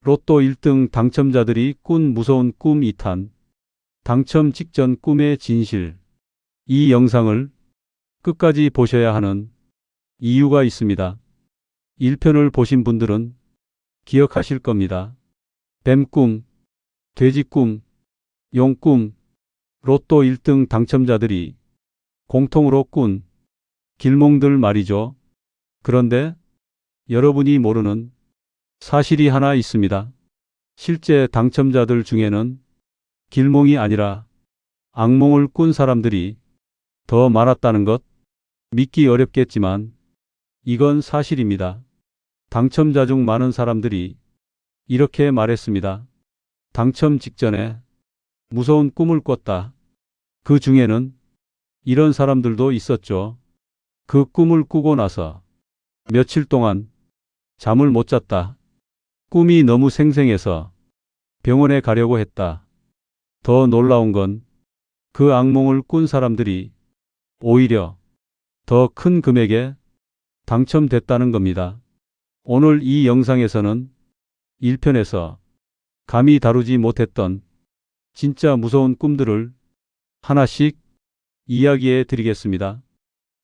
로또 1등 당첨자들이 꾼 무서운 꿈 2탄. 당첨 직전 꿈의 진실. 이 영상을 끝까지 보셔야 하는 이유가 있습니다. 1편을 보신 분들은 기억하실 겁니다. 뱀꿈, 돼지꿈, 용꿈, 로또 1등 당첨자들이 공통으로 꾼 길몽들 말이죠. 그런데 여러분이 모르는 사실이 하나 있습니다. 실제 당첨자들 중에는 길몽이 아니라 악몽을 꾼 사람들이 더 많았다는 것. 믿기 어렵겠지만 이건 사실입니다. 당첨자 중 많은 사람들이 이렇게 말했습니다. 당첨 직전에 무서운 꿈을 꿨다. 그 중에는 이런 사람들도 있었죠. 그 꿈을 꾸고 나서 며칠 동안 잠을 못 잤다. 꿈이 너무 생생해서 병원에 가려고 했다. 더 놀라운 건 그 악몽을 꾼 사람들이 오히려 더 큰 금액에 당첨됐다는 겁니다. 오늘 이 영상에서는 1편에서 감히 다루지 못했던 진짜 무서운 꿈들을 하나씩 이야기해 드리겠습니다.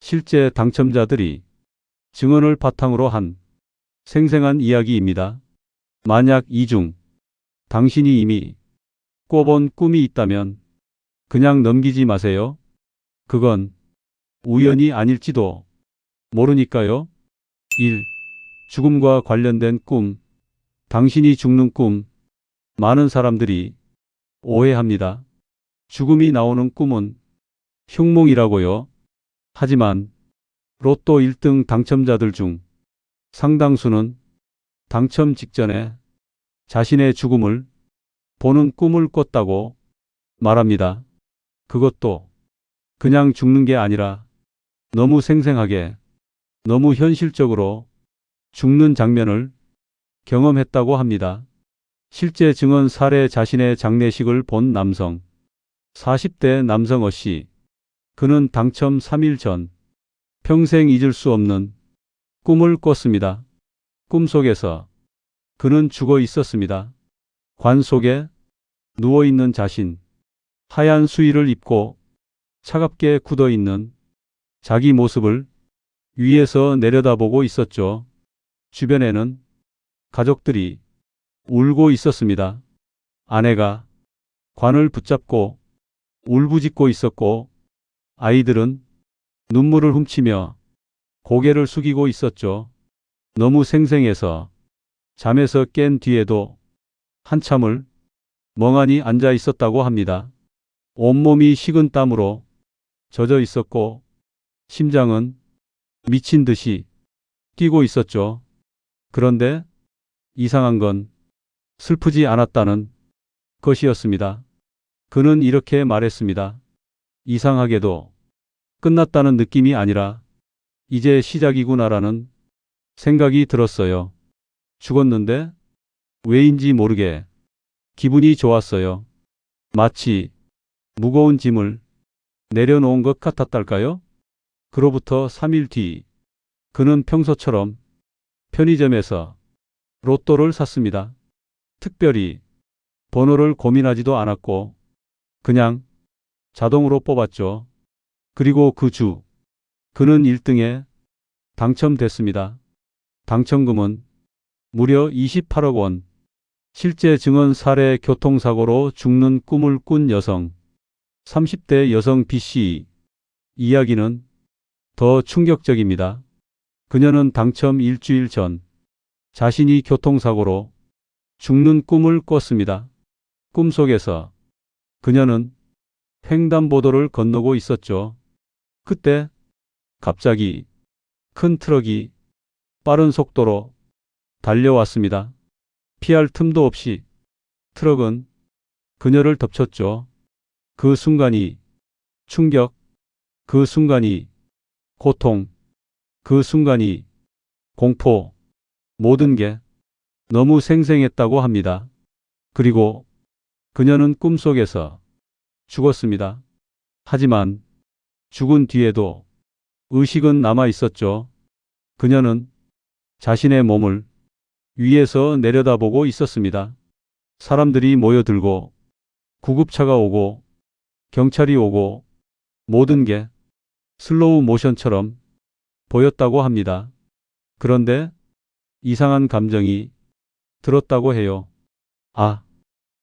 실제 당첨자들이 증언을 바탕으로 한 생생한 이야기입니다. 만약 이 중 당신이 이미 꿔본 꿈이 있다면 그냥 넘기지 마세요. 그건 우연이 아닐지도 모르니까요. 1. 죽음과 관련된 꿈. 당신이 죽는 꿈. 많은 사람들이 오해합니다. 죽음이 나오는 꿈은 흉몽이라고요. 하지만 로또 1등 당첨자들 중 상당수는 당첨 직전에 자신의 죽음을 보는 꿈을 꿨다고 말합니다. 그것도 그냥 죽는 게 아니라 너무 생생하게, 너무 현실적으로 죽는 장면을 경험했다고 합니다. 실제 증언 사례. 자신의 장례식을 본 남성. 40대 남성 어씨. 그는 당첨 3일 전 평생 잊을 수 없는 꿈을 꿨습니다. 꿈속에서 그는 죽어 있었습니다. 관 속에 누워있는 자신, 하얀 수의를 입고 차갑게 굳어있는 자기 모습을 위에서 내려다보고 있었죠. 주변에는 가족들이 울고 있었습니다. 아내가 관을 붙잡고 울부짖고 있었고 아이들은 눈물을 훔치며 고개를 숙이고 있었죠. 너무 생생해서 잠에서 깬 뒤에도 한참을 멍하니 앉아 있었다고 합니다. 온몸이 식은 땀으로 젖어 있었고 심장은 미친 듯이 뛰고 있었죠. 그런데 이상한 건 슬프지 않았다는 것이었습니다. 그는 이렇게 말했습니다. 이상하게도 끝났다는 느낌이 아니라 이제 시작이구나라는 생각이 들었어요. 죽었는데 왜인지 모르게 기분이 좋았어요. 마치 무거운 짐을 내려놓은 것 같았달까요? 그로부터 3일 뒤 그는 평소처럼 편의점에서 로또를 샀습니다. 특별히 번호를 고민하지도 않았고 그냥 자동으로 뽑았죠. 그리고 그 주 그는 1등에 당첨됐습니다. 당첨금은 무려 28억 원. 실제 증언 사례. 교통사고로 죽는 꿈을 꾼 여성. 30대 여성 B씨. 이야기는 더 충격적입니다. 그녀는 당첨 일주일 전 자신이 교통사고로 죽는 꿈을 꿨습니다. 꿈속에서 그녀는 횡단보도를 건너고 있었죠. 그때 갑자기 큰 트럭이 빠른 속도로 달려왔습니다. 피할 틈도 없이 트럭은 그녀를 덮쳤죠. 그 순간이 충격, 그 순간이 고통, 그 순간이 공포, 모든 게 너무 생생했다고 합니다. 그리고 그녀는 꿈속에서 죽었습니다. 하지만 죽은 뒤에도 의식은 남아 있었죠. 그녀는 자신의 몸을 위에서 내려다보고 있었습니다. 사람들이 모여들고 구급차가 오고 경찰이 오고 모든 게 슬로우 모션처럼 보였다고 합니다. 그런데 이상한 감정이 들었다고 해요. 아,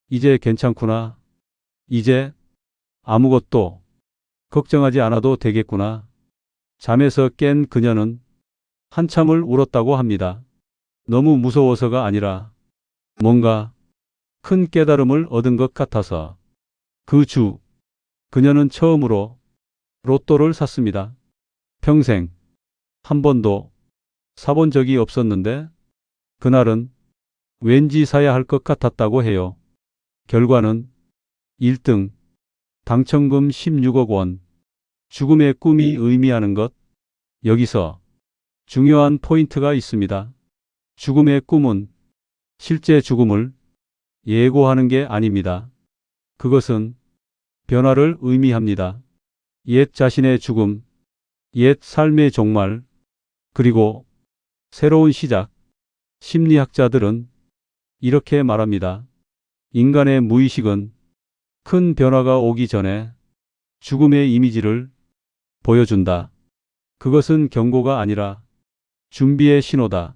이제 괜찮구나. 이제 아무것도 걱정하지 않아도 되겠구나. 잠에서 깬 그녀는 한참을 울었다고 합니다. 너무 무서워서가 아니라 뭔가 큰 깨달음을 얻은 것 같아서. 그 주, 그녀는 처음으로 로또를 샀습니다. 평생 한 번도 사본 적이 없었는데 그날은 왠지 사야 할 것 같았다고 해요. 결과는 1등, 당첨금 16억 원. 죽음의 꿈이 의미하는 것. 여기서 중요한 포인트가 있습니다. 죽음의 꿈은 실제 죽음을 예고하는 게 아닙니다. 그것은 변화를 의미합니다. 옛 자신의 죽음, 옛 삶의 종말, 그리고 새로운 시작. 심리학자들은 이렇게 말합니다. 인간의 무의식은 큰 변화가 오기 전에 죽음의 이미지를 보여준다. 그것은 경고가 아니라 준비의 신호다.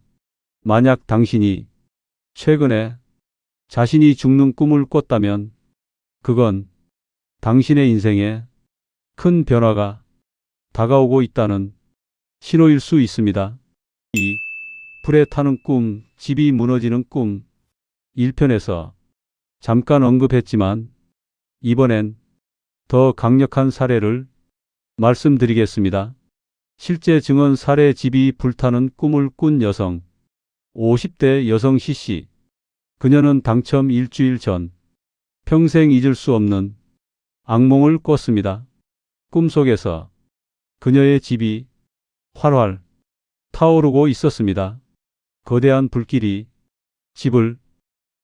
만약 당신이 최근에 자신이 죽는 꿈을 꿨다면 그건 당신의 인생에 큰 변화가 다가오고 있다는 신호일 수 있습니다. 2. 불에 타는 꿈, 집이 무너지는 꿈. 1편에서 잠깐 언급했지만 이번엔 더 강력한 사례를 말씀드리겠습니다. 실제 증언 사례. 집이 불타는 꿈을 꾼 여성. 50대 여성 C씨. 그녀는 당첨 일주일 전 평생 잊을 수 없는 악몽을 꿨습니다. 꿈속에서 그녀의 집이 활활 타오르고 있었습니다. 거대한 불길이 집을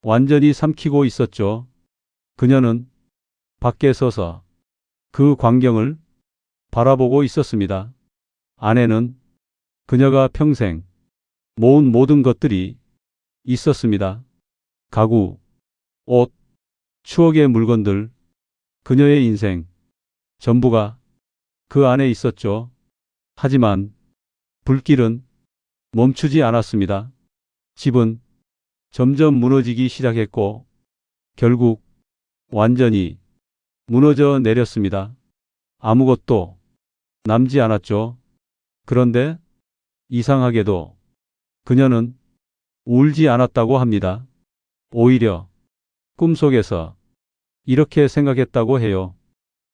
완전히 삼키고 있었죠. 그녀는 밖에 서서 그 광경을 바라보고 있었습니다. 안에는 그녀가 평생 모은 모든 것들이 있었습니다. 가구, 옷, 추억의 물건들, 그녀의 인생, 전부가 그 안에 있었죠. 하지만 불길은 멈추지 않았습니다. 집은 점점 무너지기 시작했고 결국 완전히 무너져 내렸습니다. 아무것도 남지 않았죠. 그런데 이상하게도 그녀는 울지 않았다고 합니다. 오히려 꿈속에서 이렇게 생각했다고 해요.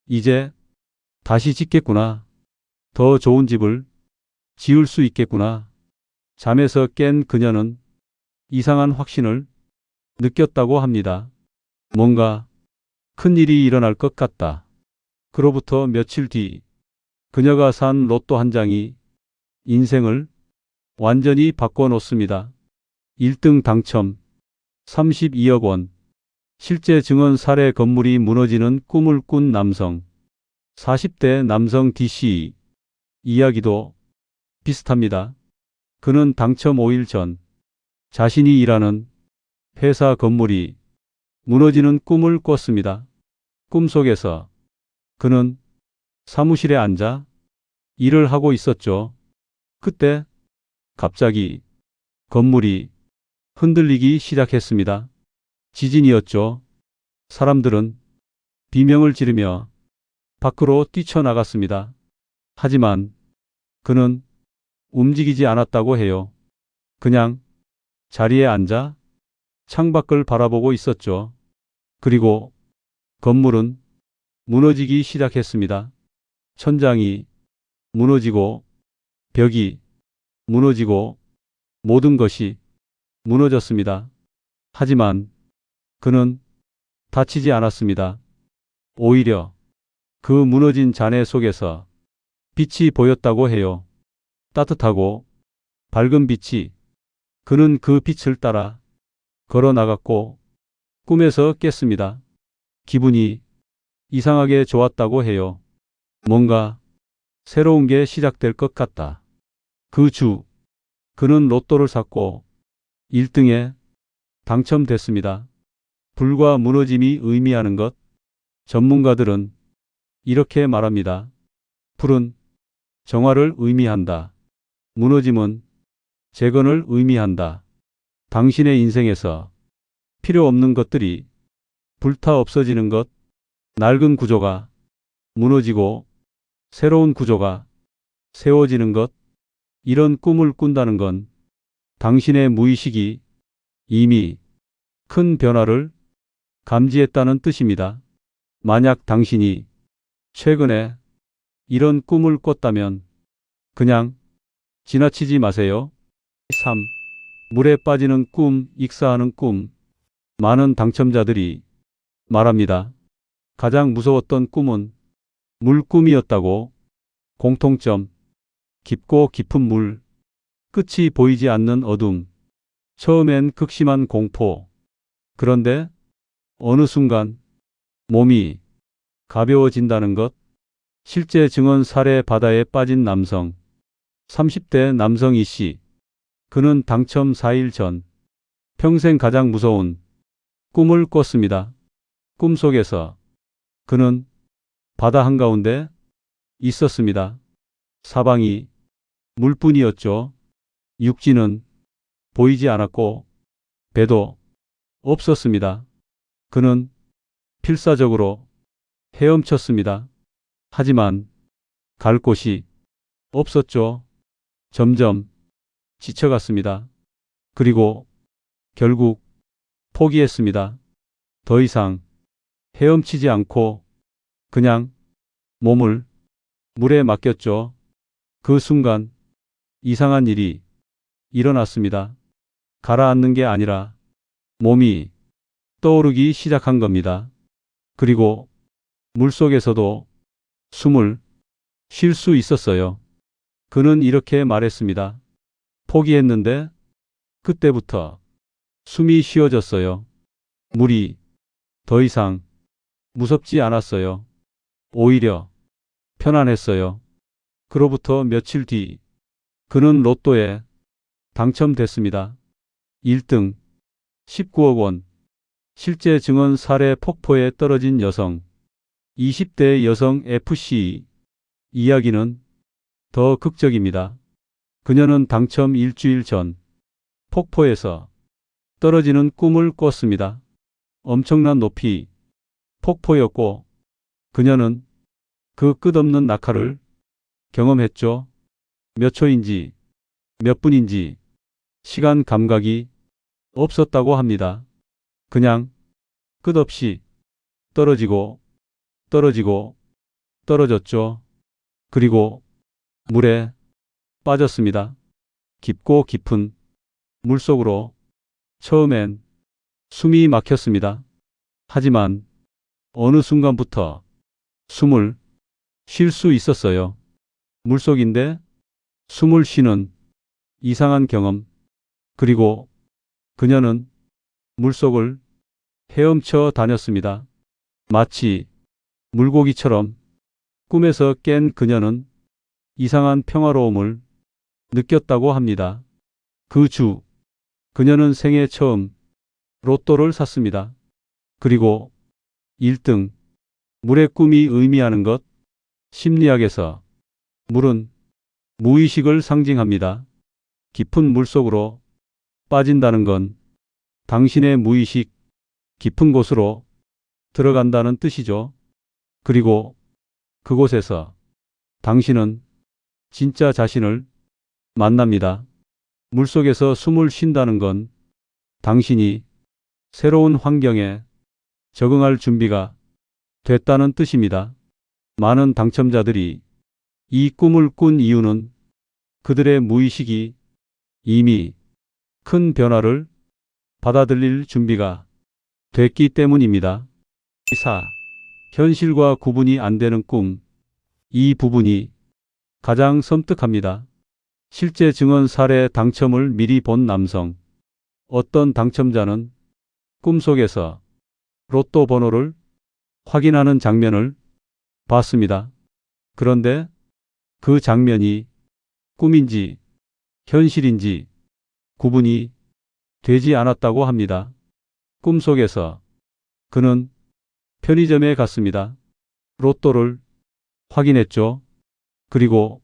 이제 다시 짓겠구나. 더 좋은 집을 지을 수 있겠구나. 잠에서 깬 그녀는 이상한 확신을 느꼈다고 합니다. 뭔가 큰 일이 일어날 것 같다. 그로부터 며칠 뒤 그녀가 산 로또 한 장이 인생을 완전히 바꿔놓습니다. 1등 당첨 32억 원. 실제 증언 사례. 건물이 무너지는 꿈을 꾼 남성. 40대 남성 DC. 이야기도 비슷합니다. 그는 당첨 5일 전 자신이 일하는 회사 건물이 무너지는 꿈을 꿨습니다. 꿈속에서 그는 사무실에 앉아 일을 하고 있었죠. 그때 갑자기 건물이 흔들리기 시작했습니다. 지진이었죠. 사람들은 비명을 지르며 밖으로 뛰쳐나갔습니다. 하지만 그는 움직이지 않았다고 해요. 그냥 자리에 앉아 창밖을 바라보고 있었죠. 그리고 건물은 무너지기 시작했습니다. 천장이 무너지고 벽이 무너지고 모든 것이 무너졌습니다. 하지만 그는 다치지 않았습니다. 오히려 그 무너진 잔해 속에서 빛이 보였다고 해요. 따뜻하고 밝은 빛이. 그는 그 빛을 따라 걸어 나갔고 꿈에서 깼습니다. 기분이 이상하게 좋았다고 해요. 뭔가 새로운 게 시작될 것 같다. 그 주 그는 로또를 샀고 1등에 당첨됐습니다. 불과 무너짐이 의미하는 것. 전문가들은 이렇게 말합니다. 불은 정화를 의미한다. 무너짐은 재건을 의미한다. 당신의 인생에서 필요 없는 것들이 불타 없어지는 것, 낡은 구조가 무너지고 새로운 구조가 세워지는 것, 이런 꿈을 꾼다는 건 당신의 무의식이 이미 큰 변화를 감지했다는 뜻입니다. 만약 당신이 최근에 이런 꿈을 꿨다면 그냥 지나치지 마세요. 3. 물에 빠지는 꿈, 익사하는 꿈. 많은 당첨자들이 말합니다. 가장 무서웠던 꿈은 물꿈이었다고. 공통점. 깊고 깊은 물. 끝이 보이지 않는 어둠. 처음엔 극심한 공포. 그런데 어느 순간 몸이 가벼워진다는 것. 실제 증언 사례. 바다에 빠진 남성. 30대 남성 이씨. 그는 당첨 4일 전 평생 가장 무서운 꿈을 꿨습니다. 꿈속에서 그는 바다 한가운데 있었습니다. 사방이 물뿐이었죠. 육지는 보이지 않았고 배도 없었습니다. 그는 필사적으로 헤엄쳤습니다. 하지만 갈 곳이 없었죠. 점점 지쳐갔습니다. 그리고 결국 포기했습니다. 더 이상 헤엄치지 않고 그냥 몸을 물에 맡겼죠. 그 순간 이상한 일이 일어났습니다. 가라앉는 게 아니라 몸이 떠오르기 시작한 겁니다. 그리고 물속에서도 숨을 쉴 수 있었어요. 그는 이렇게 말했습니다. 포기했는데 그때부터 숨이 쉬어졌어요. 물이 더 이상 무섭지 않았어요. 오히려 편안했어요. 그로부터 며칠 뒤 그는 로또에 당첨됐습니다. 1등 19억 원. 실제 증언 사례. 폭포에 떨어진 여성. 20대 여성 FC. 이야기는 더 극적입니다. 그녀는 당첨 일주일 전 폭포에서 떨어지는 꿈을 꿨습니다. 엄청난 높이 폭포였고 그녀는 그 끝없는 낙하를 경험했죠. 몇 초인지 몇 분인지 시간 감각이 없었다고 합니다. 그냥 끝없이 떨어지고 떨어지고 떨어졌죠. 그리고 물에 빠졌습니다. 깊고 깊은 물속으로. 처음엔 숨이 막혔습니다. 하지만 어느 순간부터 숨을 쉴 수 있었어요. 물속인데 숨을 쉬는 이상한 경험. 그리고 그녀는 물속을 헤엄쳐 다녔습니다. 마치 물고기처럼. 꿈에서 깬 그녀는 이상한 평화로움을 느꼈다고 합니다. 그 주 그녀는 생애 처음 로또를 샀습니다. 그리고 1등. 물의 꿈이 의미하는 것. 심리학에서 물은 무의식을 상징합니다. 깊은 물속으로 빠진다는 건 당신의 무의식 깊은 곳으로 들어간다는 뜻이죠. 그리고 그곳에서 당신은 진짜 자신을 만납니다. 물속에서 숨을 쉰다는 건 당신이 새로운 환경에 적응할 준비가 됐다는 뜻입니다. 많은 당첨자들이 이 꿈을 꾼 이유는 그들의 무의식이 이미 큰 변화를 받아들일 준비가 됐기 때문입니다. 4. 현실과 구분이 안 되는 꿈. 이 부분이 가장 섬뜩합니다. 실제 증언 사례. 당첨을 미리 본 남성. 어떤 당첨자는 꿈속에서 로또 번호를 확인하는 장면을 봤습니다. 그런데 그 장면이 꿈인지 현실인지 구분이 되지 않았다고 합니다. 꿈속에서 그는 편의점에 갔습니다. 로또를 확인했죠. 그리고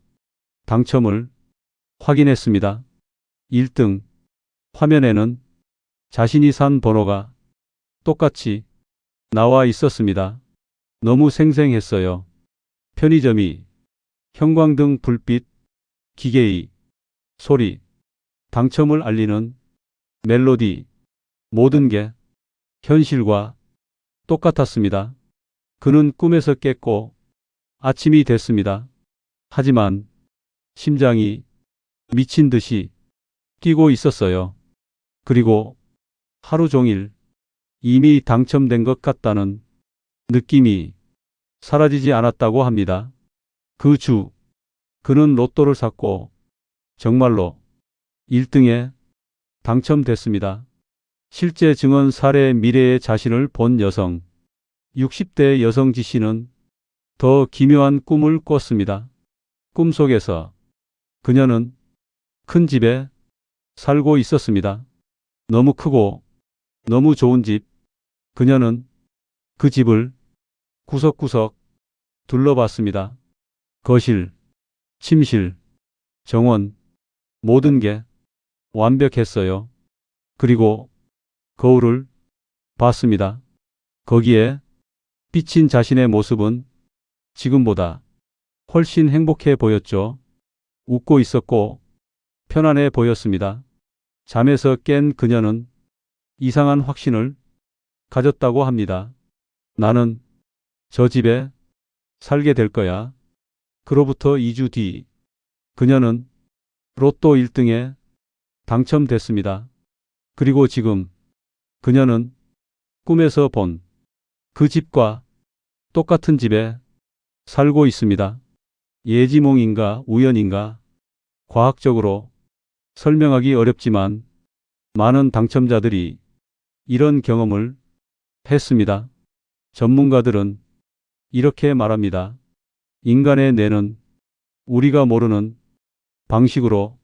당첨을 확인했습니다. 1등. 화면에는 자신이 산 번호가 똑같이 나와 있었습니다. 너무 생생했어요. 편의점이 형광등 불빛, 기계의 소리, 당첨을 알리는 멜로디, 모든 게 현실과 똑같았습니다. 그는 꿈에서 깼고 아침이 됐습니다. 하지만 심장이 미친 듯이 뛰고 있었어요. 그리고 하루 종일 이미 당첨된 것 같다는 느낌이 사라지지 않았다고 합니다. 그 주, 그는 로또를 샀고 정말로 1등에 당첨됐습니다. 실제 증언 사례 미래의 자신을 본 여성, 60대 여성 지 씨는 더 기묘한 꿈을 꿨습니다. 꿈속에서 그녀는 큰 집에 살고 있었습니다. 너무 크고 너무 좋은 집. 그녀는 그 집을 구석구석 둘러봤습니다. 거실, 침실, 정원, 모든 게 완벽했어요. 그리고 거울을 봤습니다. 거기에 비친 자신의 모습은 지금보다 훨씬 행복해 보였죠. 웃고 있었고 편안해 보였습니다. 잠에서 깬 그녀는 이상한 확신을 가졌다고 합니다. 나는 저 집에 살게 될 거야. 그로부터 2주 뒤 그녀는 로또 1등에 당첨됐습니다. 그리고 지금 그녀는 꿈에서 본 그 집과 똑같은 집에 살고 있습니다. 예지몽인가 우연인가 과학적으로 설명하기 어렵지만 많은 당첨자들이 이런 경험을 했습니다. 전문가들은 이렇게 말합니다. 인간의 뇌는 우리가 모르는 방식으로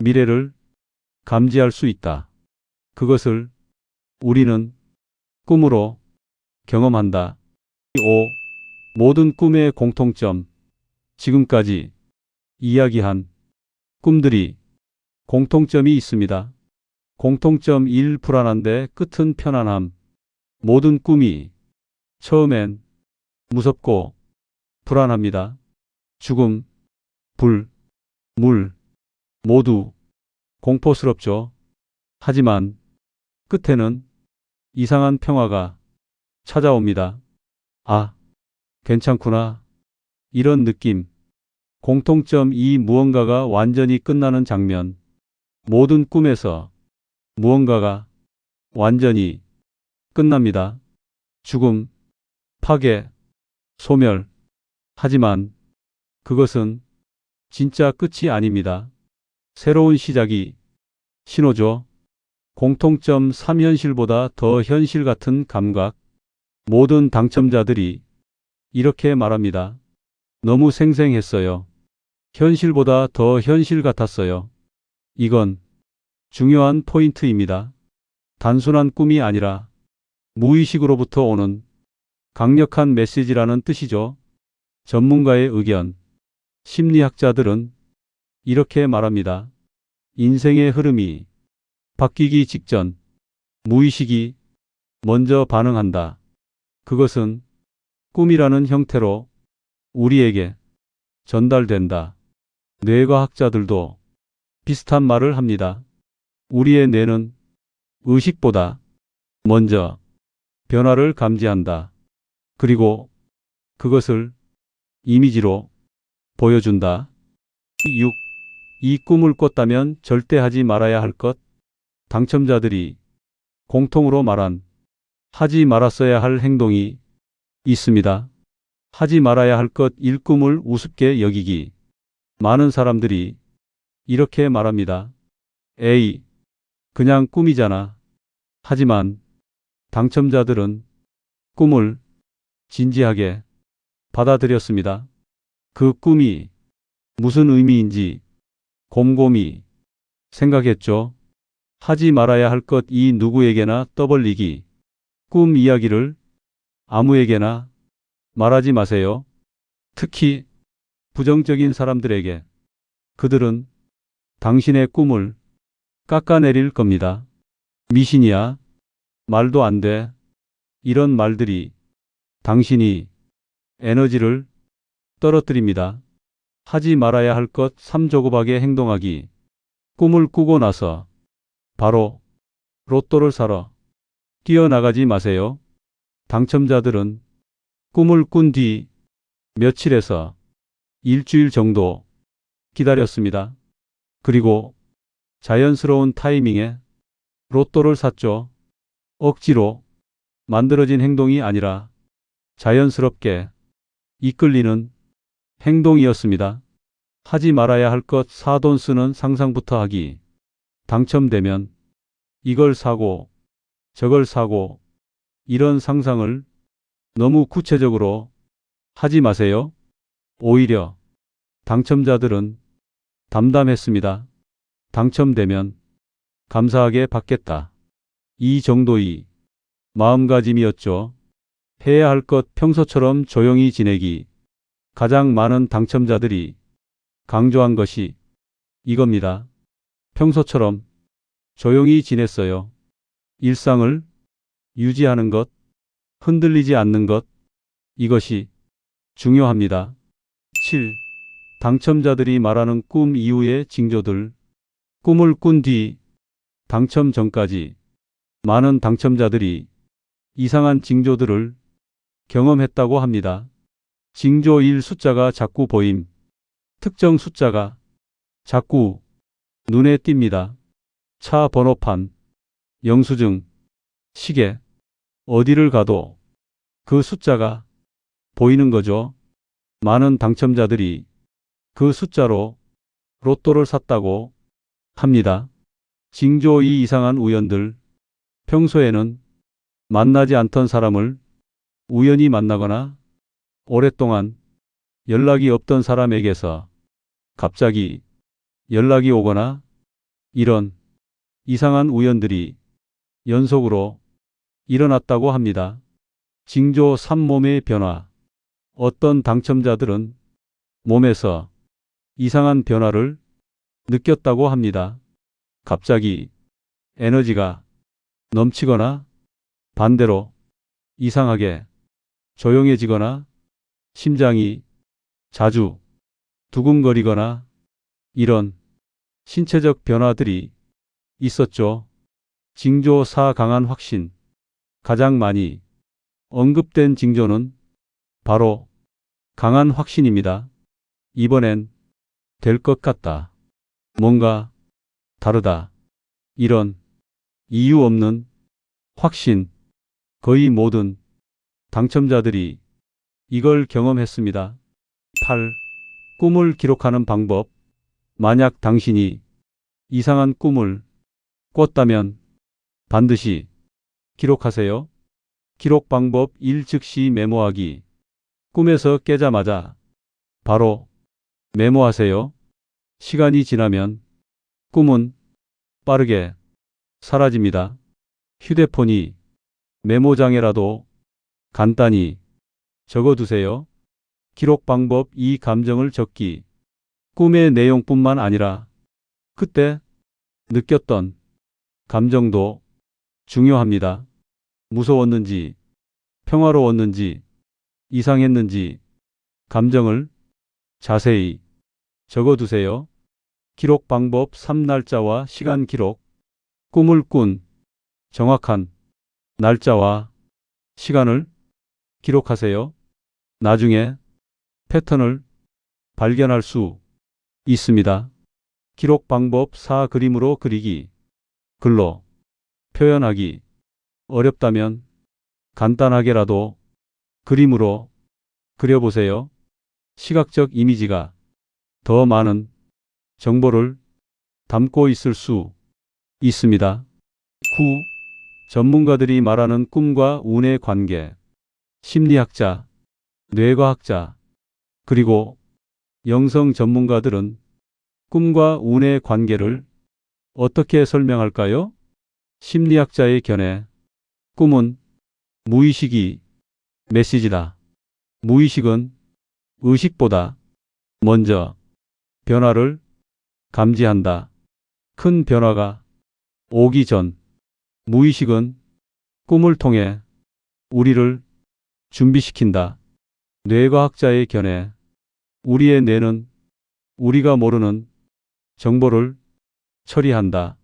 미래를 감지할 수 있다. 그것을 우리는 꿈으로 경험한다. 5. 모든 꿈의 공통점. 지금까지 이야기한 꿈들이 공통점이 있습니다. 공통점 1. 불안한데 끝은 편안함. 모든 꿈이 처음엔 무섭고 불안합니다. 죽음, 불, 물, 모두 공포스럽죠. 하지만 끝에는 이상한 평화가 찾아옵니다. 아, 괜찮구나. 이런 느낌. 공통점 2. 무언가가 완전히 끝나는 장면. 모든 꿈에서 무언가가 완전히 끝납니다. 죽음, 파괴, 소멸. 하지만 그것은 진짜 끝이 아닙니다. 새로운 시작이 신호죠. 공통점 3. 현실보다 더 현실 같은 감각. 모든 당첨자들이 이렇게 말합니다. 너무 생생했어요. 현실보다 더 현실 같았어요. 이건 중요한 포인트입니다. 단순한 꿈이 아니라 무의식으로부터 오는 강력한 메시지라는 뜻이죠. 전문가의 의견. 심리학자들은 이렇게 말합니다. 인생의 흐름이 바뀌기 직전 무의식이 먼저 반응한다. 그것은 꿈이라는 형태로 우리에게 전달된다. 뇌과학자들도 비슷한 말을 합니다. 우리의 뇌는 의식보다 먼저 변화를 감지한다. 그리고 그것을 이미지로 보여준다. 6. 이 꿈을 꿨다면 절대 하지 말아야 할 것. 당첨자들이 공통으로 말한 하지 말았어야 할 행동이 있습니다. 하지 말아야 할 것 1. 꿈을 우습게 여기기. 많은 사람들이 이렇게 말합니다. 에이, 그냥 꿈이잖아. 하지만 당첨자들은 꿈을 진지하게 받아들였습니다. 그 꿈이 무슨 의미인지 곰곰이 생각했죠. 하지 말아야 할 것 이 누구에게나 떠벌리기. 꿈 이야기를 아무에게나 말하지 마세요. 특히 부정적인 사람들에게. 그들은 당신의 꿈을 깎아내릴 겁니다. 미신이야. 말도 안 돼. 이런 말들이 당신이 에너지를 떨어뜨립니다. 하지 말아야 할 것 3. 조급하게 행동하기. 꿈을 꾸고 나서 바로 로또를 사러 뛰어나가지 마세요. 당첨자들은 꿈을 꾼 뒤 며칠에서 일주일 정도 기다렸습니다. 그리고 자연스러운 타이밍에 로또를 샀죠. 억지로 만들어진 행동이 아니라 자연스럽게 이끌리는 행동이었습니다. 하지 말아야 할 것 4. 돈 쓰는 상상부터 하기. 당첨되면 이걸 사고 저걸 사고 이런 상상을 너무 구체적으로 하지 마세요. 오히려 당첨자들은 담담했습니다. 당첨되면 감사하게 받겠다. 이 정도의 마음가짐이었죠. 해야 할 것 평소처럼 조용히 지내기. 가장 많은 당첨자들이 강조한 것이 이겁니다. 평소처럼 조용히 지냈어요. 일상을 유지하는 것, 흔들리지 않는 것, 이것이 중요합니다. 7. 당첨자들이 말하는 꿈 이후의 징조들. 꿈을 꾼 뒤 당첨 전까지 많은 당첨자들이 이상한 징조들을 경험했다고 합니다. 징조 1. 숫자가 자꾸 보임. 특정 숫자가 자꾸 눈에 띕니다. 차 번호판, 영수증, 시계, 어디를 가도 그 숫자가 보이는 거죠. 많은 당첨자들이 그 숫자로 로또를 샀다고 합니다. 징조 2. 이상한 우연들. 평소에는 만나지 않던 사람을 우연히 만나거나 오랫동안 연락이 없던 사람에게서 갑자기 연락이 오거나 이런 이상한 우연들이 연속으로 일어났다고 합니다. 징조 3. 몸의 변화. 어떤 당첨자들은 몸에서 이상한 변화를 느꼈다고 합니다. 갑자기 에너지가 넘치거나 반대로 이상하게 조용해지거나 심장이 자주 두근거리거나 이런 신체적 변화들이 있었죠. 징조 4. 강한 확신. 가장 많이 언급된 징조는 바로 강한 확신입니다. 이번엔 될 것 같다. 뭔가 다르다. 이런 이유 없는 확신. 거의 모든 당첨자들이 이걸 경험했습니다. 8. 꿈을 기록하는 방법. 만약 당신이 이상한 꿈을 꿨다면 반드시 기록하세요. 기록 방법 1. 즉시 메모하기. 꿈에서 깨자마자 바로 메모하세요. 시간이 지나면 꿈은 빠르게 사라집니다. 휴대폰이 메모장에라도 간단히 적어두세요. 기록 방법 2. 감정을 적기. 꿈의 내용뿐만 아니라 그때 느꼈던 감정도 중요합니다. 무서웠는지, 평화로웠는지, 이상했는지 감정을 자세히 적어두세요. 기록 방법 3. 날짜와 시간 기록. 꿈을 꾼 정확한 날짜와 시간을 기록하세요. 나중에 패턴을 발견할 수 있습니다. 기록 방법 4. 그림으로 그리기. 글로 표현하기 어렵다면 간단하게라도 그림으로 그려보세요. 시각적 이미지가 더 많은 정보를 담고 있을 수 있습니다. 9. 전문가들이 말하는 꿈과 운의 관계. 심리학자, 뇌과학자, 그리고 영성 전문가들은 꿈과 운의 관계를 어떻게 설명할까요? 심리학자의 견해. 꿈은 무의식이 메시지다. 무의식은 의식보다 먼저 변화를 감지한다. 큰 변화가 오기 전 무의식은 꿈을 통해 우리를 준비시킨다. 뇌과학자의 견해. 우리의 뇌는 우리가 모르는 정보를 처리한다.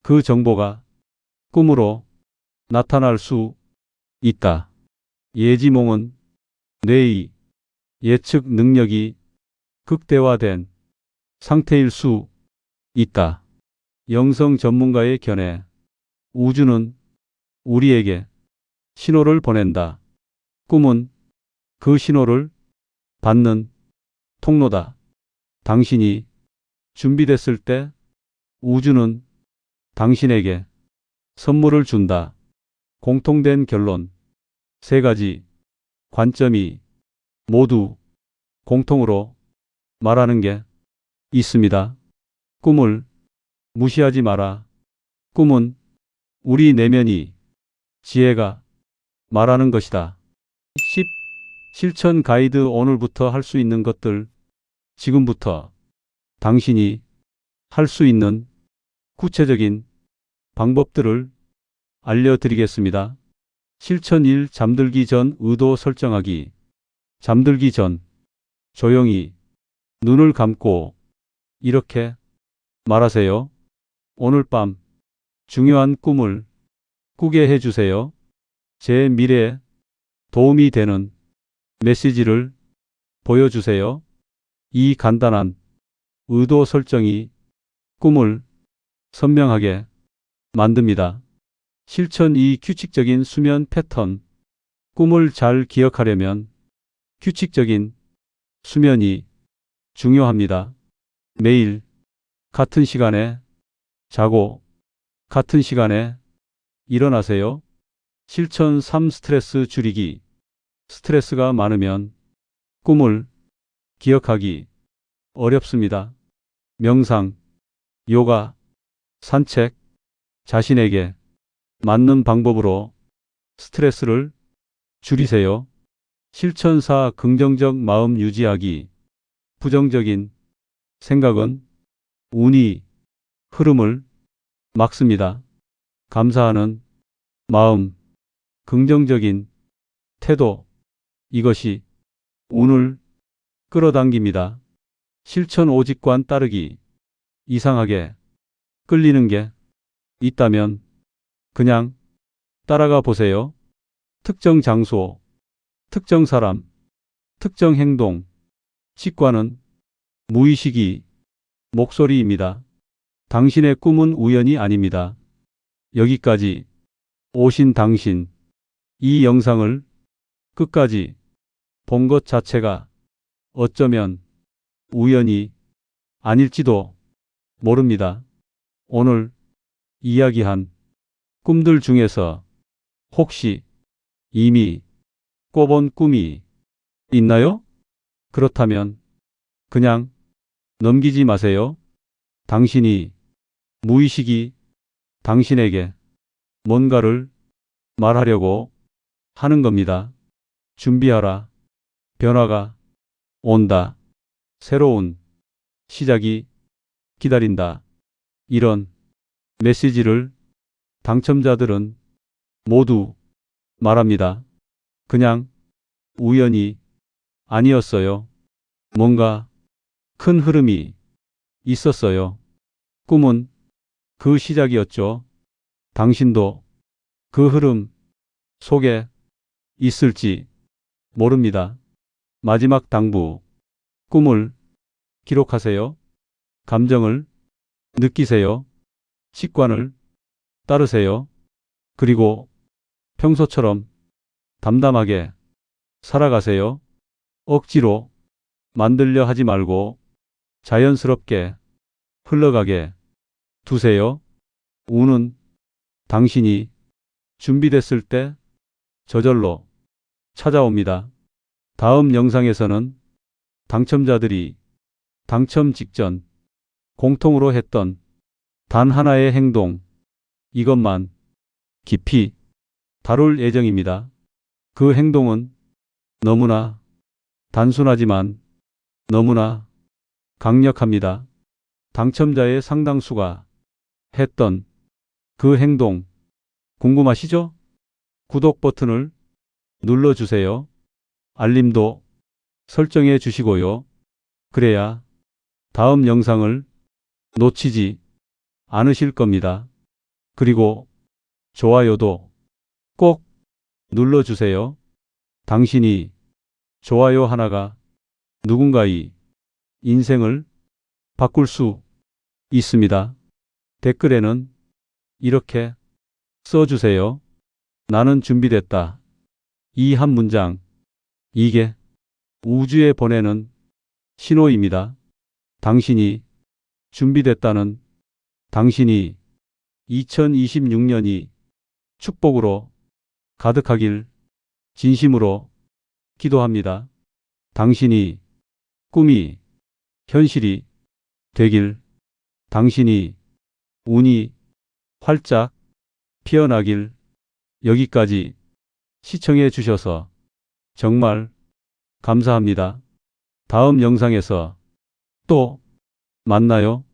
그 정보가 꿈으로 나타날 수 있다. 예지몽은 뇌의 예측 능력이 극대화된 상태일 수 있다. 영성 전문가의 견해. 우주는 우리에게 신호를 보낸다. 꿈은 그 신호를 받는 통로다. 당신이 준비됐을 때 우주는 당신에게 선물을 준다. 공통된 결론. 세 가지 관점이 모두 공통으로 말하는 게 있습니다. 꿈을 무시하지 마라. 꿈은 우리 내면이 지혜가 말하는 것이다. 10. 실천 가이드. 오늘부터 할 수 있는 것들. 지금부터 당신이 할 수 있는 구체적인 방법들을 알려드리겠습니다. 실천 1. 잠들기 전 의도 설정하기. 잠들기 전 조용히 눈을 감고 이렇게 말하세요. 오늘 밤 중요한 꿈을 꾸게 해주세요. 제 미래에 도움이 되는 메시지를 보여주세요. 이 간단한 의도 설정이 꿈을 선명하게 만듭니다. 실천 2. 규칙적인 수면 패턴. 꿈을 잘 기억하려면 규칙적인 수면이 중요합니다. 매일 같은 시간에 자고 같은 시간에 일어나세요. 실천 3. 스트레스 줄이기. 스트레스가 많으면 꿈을 기억하기 어렵습니다. 명상, 요가, 산책, 자신에게 맞는 방법으로 스트레스를 줄이세요. 실천 4. 긍정적 마음 유지하기. 부정적인 생각은 운이 흐름을 막습니다. 감사하는 마음, 긍정적인 태도, 이것이 운을 끌어당깁니다. 실천 5. 직관 따르기. 이상하게 끌리는 게 있다면 그냥 따라가 보세요. 특정 장소, 특정 사람, 특정 행동. 직관은 무의식이 목소리입니다. 당신의 꿈은 우연이 아닙니다. 여기까지 오신 당신, 이 영상을 끝까지 본 것 자체가 어쩌면 우연이 아닐지도 모릅니다. 오늘 이야기한 꿈들 중에서 혹시 이미 꿔본 꿈이 있나요? 그렇다면 그냥 넘기지 마세요. 당신이 무의식이 당신에게 뭔가를 말하려고 하는 겁니다. 준비하라. 변화가 온다. 새로운 시작이 기다린다. 이런 메시지를 당첨자들은 모두 말합니다. 그냥 우연이 아니었어요. 뭔가 큰 흐름이 있었어요. 꿈은 그 시작이었죠. 당신도 그 흐름 속에 있을지 모릅니다. 마지막 당부. 꿈을 기록하세요. 감정을 느끼세요. 직관을 따르세요. 그리고 평소처럼 담담하게 살아가세요. 억지로 만들려 하지 말고 자연스럽게 흘러가게 두세요. 운은 당신이 준비됐을 때 저절로 찾아옵니다. 다음 영상에서는 당첨자들이 당첨 직전 공통으로 했던 단 하나의 행동, 이것만 깊이 다룰 예정입니다. 그 행동은 너무나 단순하지만 너무나 강력합니다. 당첨자의 상당수가 했던 그 행동 궁금하시죠? 구독 버튼을 눌러주세요. 알림도 설정해 주시고요. 그래야 다음 영상을 놓치지 않으실 겁니다. 그리고 좋아요도 꼭 눌러주세요. 당신이 좋아요 하나가 누군가의 인생을 바꿀 수 있습니다. 댓글에는 이렇게 써주세요. 나는 준비됐다. 이 한 문장, 이게 우주에 보내는 신호입니다. 당신이 준비됐다는, 당신이 2026년이 축복으로 가득하길 진심으로 기도합니다. 당신이 꿈이 현실이 되길, 당신이 운이 활짝 피어나길. 여기까지 시청해 주셔서 정말 감사합니다. 다음 영상에서 또 만나요.